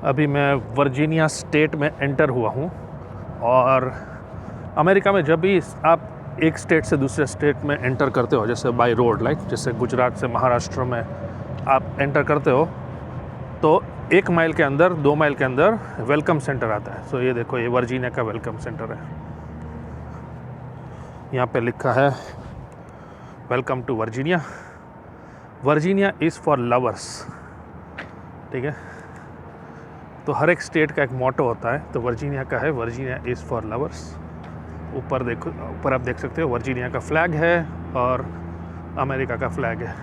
अभी मैं Virginia state में एंटर हुआ हूँ। और अमेरिका में जब भी आप एक स्टेट से दूसरे स्टेट में एंटर करते हो, जैसे बाय रोड, लाइक जैसे गुजरात से महाराष्ट्र में आप एंटर करते हो, तो 1 माइल के अंदर 2 माइल के अंदर वेलकम सेंटर आता है। सो ये देखो, ये वर्जीनिया का वेलकम सेंटर है। यहाँ पे लिखा है welcome to Virginia, Virginia is for lovers. ठीक है, तो हर एक स्टेट का एक मोटो होता है, तो वर्जीनिया का है वर्जीनिया इज़ फॉर लवर्स। ऊपर देखो, ऊपर आप देख सकते हो वर्जीनिया का फ्लैग है और अमेरिका का फ्लैग है।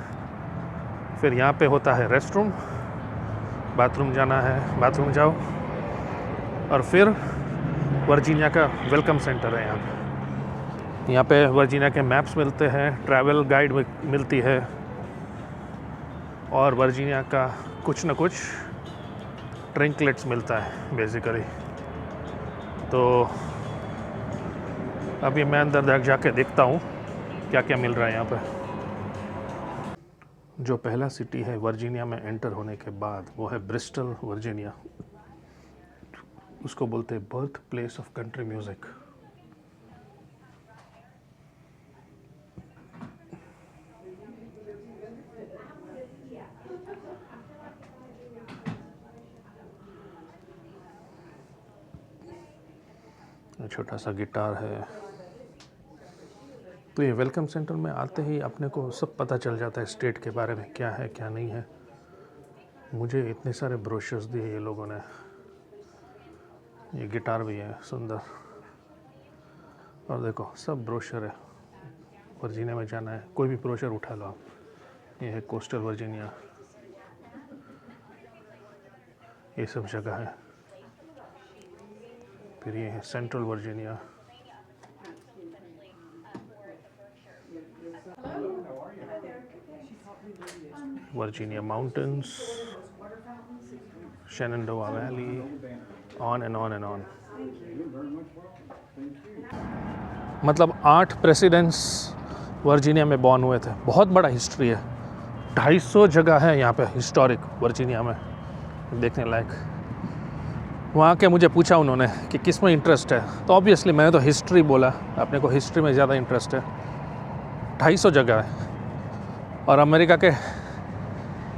फिर यहाँ पे होता है रेस्ट रूम, बाथरूम जाना है बाथरूम जाओ, और फिर वर्जीनिया का वेलकम सेंटर है। यहाँ पे वर्जीनिया के मैप्स मिलते हैं, ट्रैवल गाइड मिलती है, और वर्जीनिया का कुछ न कुछ ट्रिंकलेट्स मिलता है बेसिकली। तो अभी मैं अंदर जाके देखता हूँ क्या क्या मिल रहा है यहाँ पे। जो पहला सिटी है वर्जीनिया में एंटर होने के बाद, वो है ब्रिस्टल वर्जीनिया। उसको बोलते हैं birth place of country music. छोटा सा गिटार है। तो ये वेलकम सेंटर में आते ही अपने को सब पता चल जाता है स्टेट के बारे में, क्या है क्या नहीं है। मुझे इतने सारे ब्रोशर्स दिए ये लोगों ने। ये गिटार भी है सुंदर, और देखो सब ब्रोशर है। वर्जीनिया में जाना है, कोई भी ब्रोशर उठा लो आप। ये है कोस्टल वर्जीनिया, ये सब जगह है। फिर ये है central Virginia, Virginia mountains, Shenandoah valley, on and on and on. मतलब 8 प्रेसिडेंट्स वर्जीनिया में बॉर्न हुए थे। बहुत बड़ा हिस्ट्री है, 250 जगह है यहाँ पे हिस्टोरिक वर्जीनिया में देखने लायक। वहाँ के मुझे पूछा उन्होंने कि किस में इंटरेस्ट है, तो ऑब्वियसली मैंने तो हिस्ट्री बोला, अपने को हिस्ट्री में ज़्यादा इंटरेस्ट है। 250 जगह है, और अमेरिका के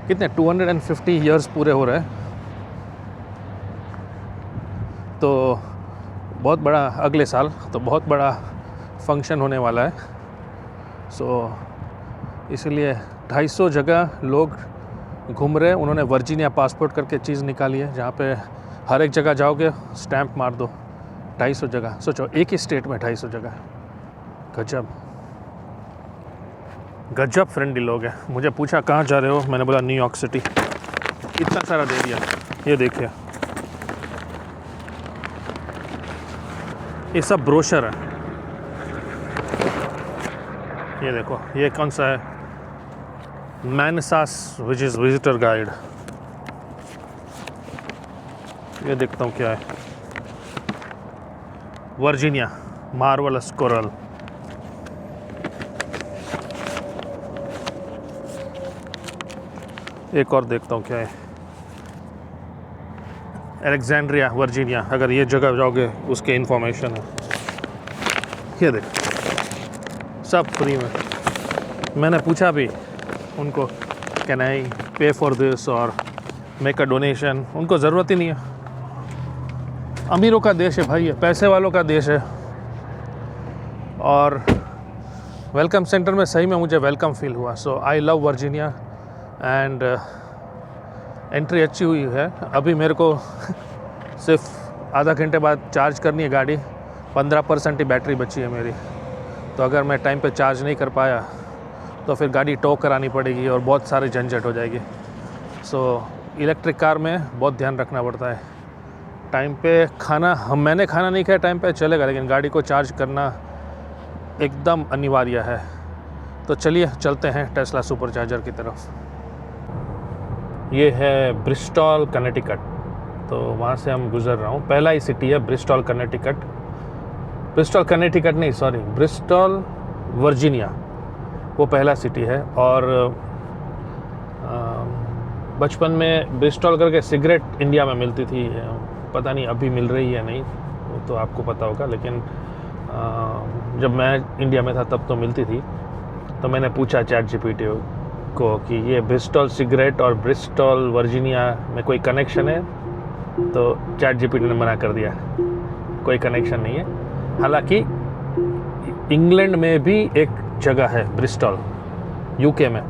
कितने 250 ईयर्स पूरे हो रहे हैं। तो बहुत बड़ा, अगले साल तो बहुत बड़ा फंक्शन होने वाला है। सो इसलिए 250 जगह लोग घूम रहे हैं। उन्होंने वर्जीनिया पासपोर्ट करके चीज़ निकाली है, जहाँ पे हर एक जगह जाओगे स्टैंप मार दो। 250 जगह, सोचो एक ही स्टेट में 250 जगह। गजब गजब फ्रेंडली लोग हैं। मुझे पूछा कहाँ जा रहे हो, मैंने बोला न्यूयॉर्क सिटी। इतना सारा दे दिया। ये देखिए, ये सब ब्रोशर है। ये देखो, ये कौन सा है, मैनसास विच इज़ विजिटर गाइड। ये देखता हूँ क्या है, वर्जीनिया मार्वलस कोरल। एक और देखता हूँ क्या है, अलेक्जेंड्रिया वर्जीनिया। अगर ये जगह जाओगे उसके इन्फॉर्मेशन है। ये देखो सब फ्री में। मैंने पूछा भी उनको, कैन आई पे फॉर दिस और मेक अ डोनेशन। उनको ज़रूरत ही नहीं है। अमीरों का देश है भाई, ये पैसे वालों का देश है। और वेलकम सेंटर में सही में मुझे वेलकम फील हुआ। So I love Virginia and entry अच्छी हुई है। अभी मेरे को सिर्फ आधा घंटे बाद चार्ज करनी है गाड़ी। 15% ही बैटरी बची है मेरी। तो अगर मैं टाइम पे चार्ज नहीं कर पाया तो फिर गाड़ी टो करानी पड़ेगी और बहुत सारी झंझट हो जाएगी। सो इलेक्ट्रिक कार में बहुत ध्यान रखना पड़ता है। टाइम पे खाना, मैंने खाना नहीं खाया टाइम पे चलेगा, लेकिन गाड़ी को चार्ज करना एकदम अनिवार्य है। तो चलिए चलते हैं टेस्ला सुपर चार्जर की तरफ। ये है ब्रिस्टल कनेटिकट, तो वहाँ से हम गुज़र रहा हूँ। पहला ही सिटी है ब्रिस्टल कनेटिकट। ब्रिस्टल कनेटिकट नहीं, सॉरी, ब्रिस्टल वर्जीनिया, वो पहला सिटी है। और बचपन में ब्रिस्टॉल करके सिगरेट इंडिया में मिलती थी, पता नहीं अभी मिल रही है नहीं, वो तो आपको पता होगा, लेकिन जब मैं इंडिया में था तब तो मिलती थी। तो मैंने पूछा ChatGPT को कि ये ब्रिस्टॉल सिगरेट और ब्रिस्टॉल वर्जीनिया में कोई कनेक्शन है, तो ChatGPT ने मना कर दिया, कोई कनेक्शन नहीं है। हालांकि इंग्लैंड में भी एक जगह है ब्रिस्टॉल, यूके में,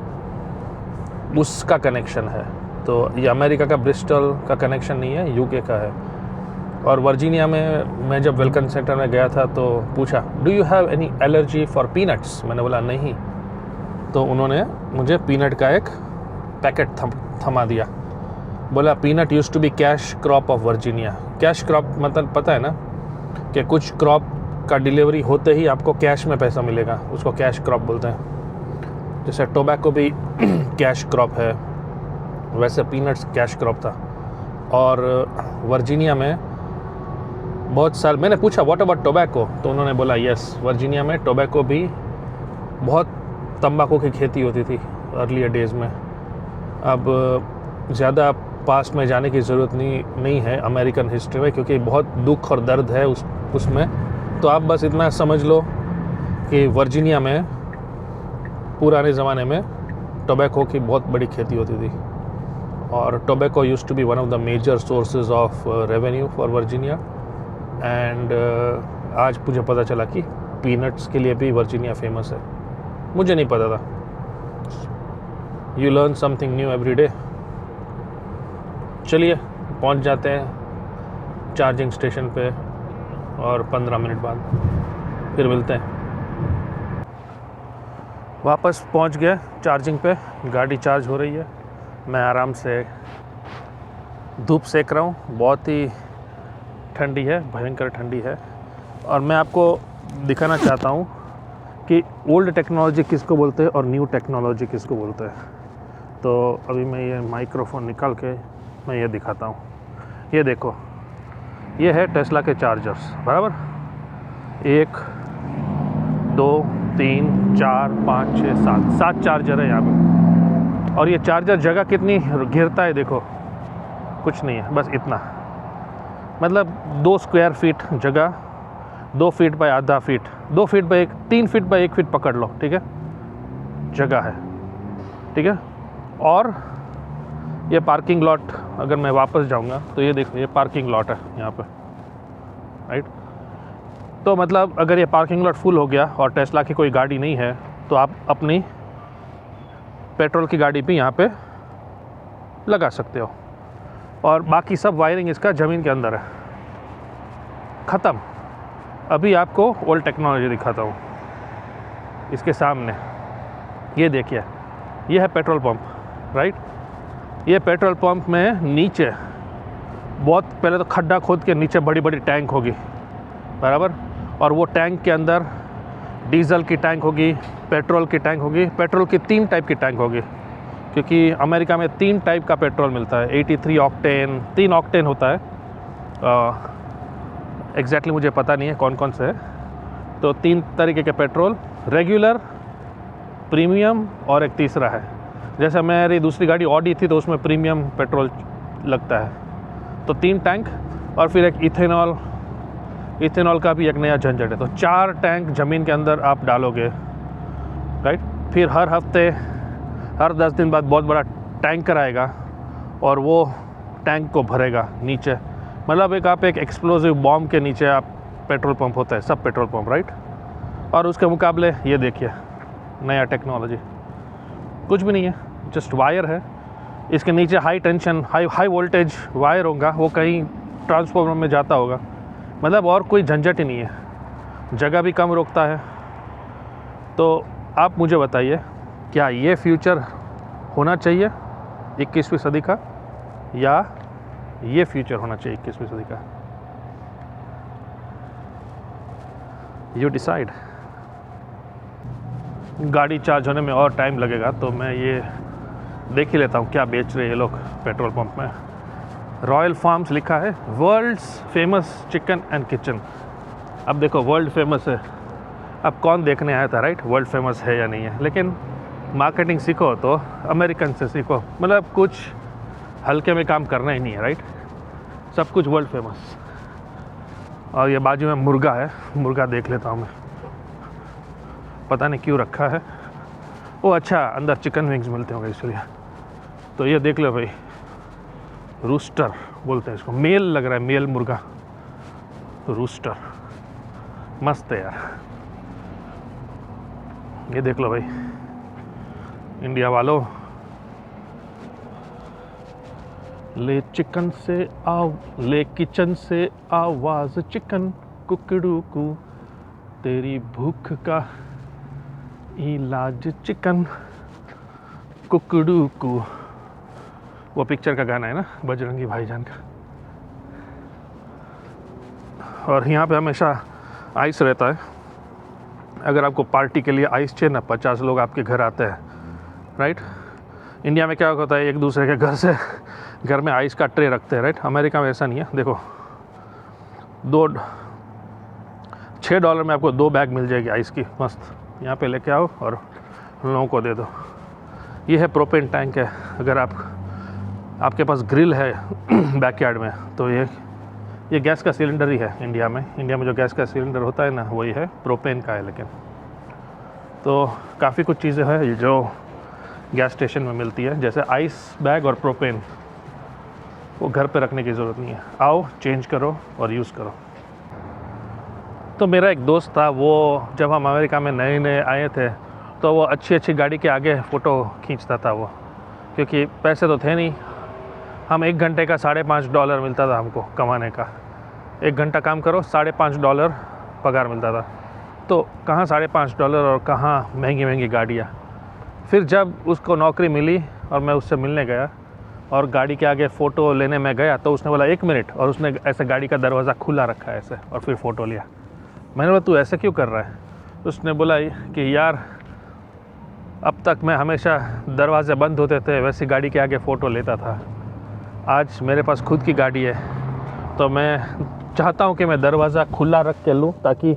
उसका कनेक्शन है। तो ये अमेरिका का ब्रिस्टॉल का कनेक्शन नहीं है, यूके का है। और वर्जीनिया में मैं जब वेलकम सेंटर में गया था तो पूछा, do you have any allergy for peanuts? मैंने बोला नहीं। तो उन्होंने मुझे पीनट का एक पैकेट थमा दिया, बोला peanut used to be cash crop of Virginia. Cash crop मतलब पता है ना कि कुछ क्रॉप का डिलीवरी होते ही आपको कैश में पैसा मिलेगा, उसको कैश क्रॉप बोलते हैं। जैसे टोबैको भी कैश क्रॉप है, वैसे पीनट्स कैश क्रॉप था। और वर्जीनिया में बहुत साल मैंने पूछा व्हाट अबाउट टोबैको, तो उन्होंने बोला यस, वर्जीनिया में टोबैको भी बहुत तंबाकू की खेती होती थी अर्लियर डेज़ में। अब ज़्यादा पास्ट में जाने की ज़रूरत नहीं है अमेरिकन हिस्ट्री में, क्योंकि बहुत दुख और दर्द है उसमें। तो आप बस इतना समझ लो कि वर्जीनिया में पुराने ज़माने में टोबैको की बहुत बड़ी खेती होती थी, और tobacco used to be one of the major sources of revenue for Virginia. And आज मुझे पता चला कि पीनट्स के लिए भी वर्जीनिया फेमस है, मुझे नहीं पता था। You learn something new every day. चलिए पहुंच जाते हैं चार्जिंग स्टेशन पे, और 15 मिनट बाद फिर मिलते हैं। वापस पहुंच गए चार्जिंग पे, गाड़ी चार्ज हो रही है, मैं आराम से धूप सेक रहा हूँ, बहुत ही ठंडी है, भयंकर ठंडी है। और मैं आपको दिखाना चाहता हूँ कि ओल्ड टेक्नोलॉजी किसको बोलते हैं और न्यू टेक्नोलॉजी किसको बोलते हैं। तो अभी मैं ये माइक्रोफोन निकाल के मैं ये दिखाता हूँ। ये देखो, ये है टेस्ला के चार्जर्स, बराबर, 1 2 3 4 5 6 7 चार्जर है यहाँ पे। और ये चार्जर जगह कितनी घेरता है देखो, कुछ नहीं है, बस इतना, मतलब 2 स्क्वायर फीट जगह, 2 फीट बाय आधा feet, 2 feet by 3 feet by 1 feet पकड़ लो, ठीक है, जगह है, ठीक है। और ये पार्किंग लॉट, अगर मैं वापस जाऊंगा तो ये देखो, ये पार्किंग लॉट है यहाँ पे, राइट। तो मतलब अगर ये पार्किंग लॉट फुल हो गया और टेस्ला की कोई गाड़ी नहीं है, तो आप अपनी पेट्रोल की गाड़ी भी यहाँ पे लगा सकते हो। और बाकी सब वायरिंग इसका ज़मीन के अंदर है, ख़त्म। अभी आपको ओल्ड टेक्नोलॉजी दिखाता हूँ। इसके सामने ये देखिए, ये है पेट्रोल पंप, राइट। ये पेट्रोल पंप में नीचे बहुत पहले तो खड्डा खोद के नीचे बड़ी बड़ी टैंक होगी, बराबर, और वो टैंक के अंदर डीजल की टैंक होगी, पेट्रोल की टैंक होगी। पेट्रोल की 3 टाइप की टैंक होगी, क्योंकि अमेरिका में 3 टाइप का पेट्रोल मिलता है, 83 ऑक्टेन, 3 ऑक्टेन होता है, एग्जैक्टली मुझे पता नहीं है कौन कौन से है। तो 3 तरीके के पेट्रोल, रेगुलर, प्रीमियम और एक तीसरा है। जैसे मेरी दूसरी गाड़ी ऑडी थी तो उसमें प्रीमियम पेट्रोल लगता है। तो 3 टैंक, और फिर एक इथेनॉल का भी एक नया झंझट है। तो 4 टैंक ज़मीन के अंदर आप डालोगे, राइट। फिर हर हफ्ते, हर 10 दिन बाद बहुत बड़ा टैंकर आएगा और वो टैंक को भरेगा नीचे। मतलब आप एक एक्सप्लोसिव बॉम्ब के नीचे आप पेट्रोल पंप होता है, सब पेट्रोल पंप, राइट। और उसके मुकाबले ये देखिए नया टेक्नोलॉजी, कुछ भी नहीं है, जस्ट वायर है। इसके नीचे high tension, high voltage wire होगा, वो कहीं ट्रांसफार्मर में जाता होगा। मतलब और कोई झंझट ही नहीं है, जगह भी कम रोकता है। तो आप मुझे बताइए, क्या ये फ्यूचर होना चाहिए 21वीं सदी का, या ये फ्यूचर होना चाहिए 21वीं सदी का? You decide. गाड़ी चार्ज होने में और टाइम लगेगा, तो मैं ये देख ही लेता हूँ क्या बेच रहे हैं ये लोग पेट्रोल पंप में। रॉयल फार्म्स लिखा है, world's famous chicken and kitchen. अब देखो वर्ल्ड फेमस है, अब कौन देखने आया था, राइट, वर्ल्ड फेमस है या नहीं है। लेकिन मार्केटिंग सीखो तो अमेरिकन से सीखो, मतलब कुछ हल्के में काम करना ही नहीं है, राइट। सब कुछ वर्ल्ड फेमस। और ये बाजू में मुर्गा है, मुर्गा देख लेता हूँ मैं, पता नहीं क्यों रखा है। वो अच्छा, अंदर चिकन विंग्स मिलते होंगे इसलिए। तो ये देख लो भाई, रूस्टर बोलते हैं इसको, मेल लग रहा है, मेल मुर्गा, रूस्टर, मस्त है यार। ये देख लो भाई, इंडिया वालों, ले चिकन से ले किचन से आवाज़ चिकन कुकड़ू को, तेरी भूख का इलाज चिकन कुकड़ू को। वो पिक्चर का गाना है ना, बजरंगी भाईजान का। और यहाँ पे हमेशा आइस रहता है। अगर आपको पार्टी के लिए आइस चाहिए ना, 50 लोग आपके घर आते हैं, राइट। इंडिया में क्या होता है, एक दूसरे के घर में आइस का ट्रे रखते हैं, राइट। अमेरिका में ऐसा नहीं है। देखो, $6 में आपको 2 बैग मिल जाएगी आइस की, मस्त। यहाँ पे लेके आओ और उन लोगों को दे दो। ये है प्रोपेन टैंक है। अगर आपके पास ग्रिल है बैकयार्ड में, तो ये गैस का सिलेंडर ही है। इंडिया में जो गैस का सिलेंडर होता है ना, वही है, प्रोपेन का है। लेकिन तो काफ़ी कुछ चीज़ें हैं जो गैस स्टेशन में मिलती है, जैसे आइस बैग और प्रोपेन। वो घर पे रखने की ज़रूरत नहीं है, आओ चेंज करो और यूज़ करो। तो मेरा एक दोस्त था, वो जब हम अमेरिका में नए आए थे, तो वो अच्छी गाड़ी के आगे फ़ोटो खींचता था वो, क्योंकि पैसे तो थे नहीं। हम 1 घंटे का $5.5 मिलता था हमको कमाने का। 1 घंटा काम करो, $5.5 पगार मिलता था। तो कहाँ $5.5 और कहाँ महंगी गाड़ियाँ। फिर जब उसको नौकरी मिली और मैं उससे मिलने गया और गाड़ी के आगे फ़ोटो लेने में गया, तो उसने बोला 1 मिनट, और उसने ऐसे गाड़ी का दरवाज़ा खुला रखा है ऐसे, और फिर फ़ोटो लिया। मैंने बोला, तू ऐसे क्यों कर रहा है? उसने बोला कि यार, अब तक मैं हमेशा दरवाजे बंद होते थे, वैसी गाड़ी के आगे फ़ोटो लेता था। आज मेरे पास खुद की गाड़ी है, तो मैं चाहता हूँ कि मैं दरवाज़ा खुला रख के लूँ, ताकि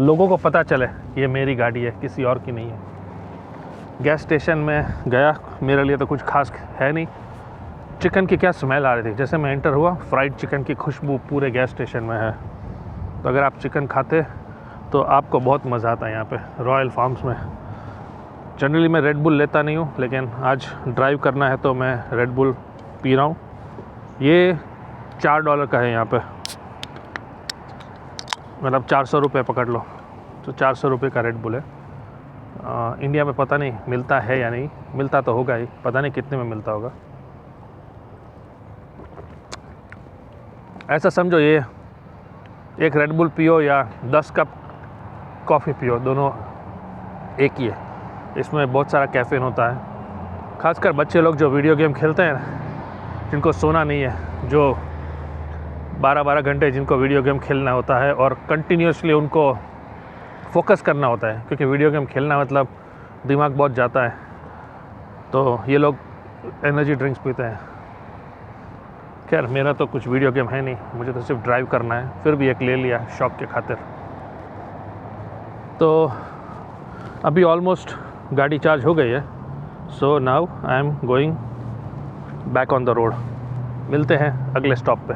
लोगों को पता चले ये मेरी गाड़ी है, किसी और की नहीं है। गैस स्टेशन में गया, मेरे लिए तो कुछ खास है नहीं। चिकन की क्या स्मेल आ रही थी, जैसे मैं एंटर हुआ, फ्राइड चिकन की खुशबू पूरे गैस स्टेशन में है। तो अगर आप चिकन खाते तो आपको बहुत मज़ा आता है यहाँ पे रॉयल फार्म्स में। जनरली मैं रेड बुल लेता नहीं हूँ, लेकिन आज ड्राइव करना है तो मैं रेड बुल पी रहा हूँ। ये $4 का है यहाँ पे, मतलब 400 रुपये पकड़ लो, तो 400 रुपये का रेड बुल है। इंडिया में पता नहीं मिलता है या नहीं, मिलता तो होगा ही, पता नहीं कितने में मिलता होगा। ऐसा समझो, ये एक रेड बुल पियो या 10 कप कॉफ़ी पियो, दोनों एक ही है। इसमें बहुत सारा कैफ़ीन होता है। खासकर बच्चे लोग जो वीडियो गेम खेलते हैं, जिनको सोना नहीं है, जो 12-12 घंटे जिनको वीडियो गेम खेलना होता है और कंटिन्यूसली उनको फोकस करना होता है, क्योंकि वीडियो गेम खेलना मतलब दिमाग बहुत जाता है, तो ये लोग एनर्जी ड्रिंक्स पीते हैं। खैर, मेरा तो कुछ वीडियो गेम है नहीं, मुझे तो सिर्फ ड्राइव करना है, फिर भी एक ले लिया शौक के खातिर। तो अभी ऑलमोस्ट गाड़ी चार्ज हो गई है, so now I am going back on the road. मिलते हैं अगले स्टॉप पे।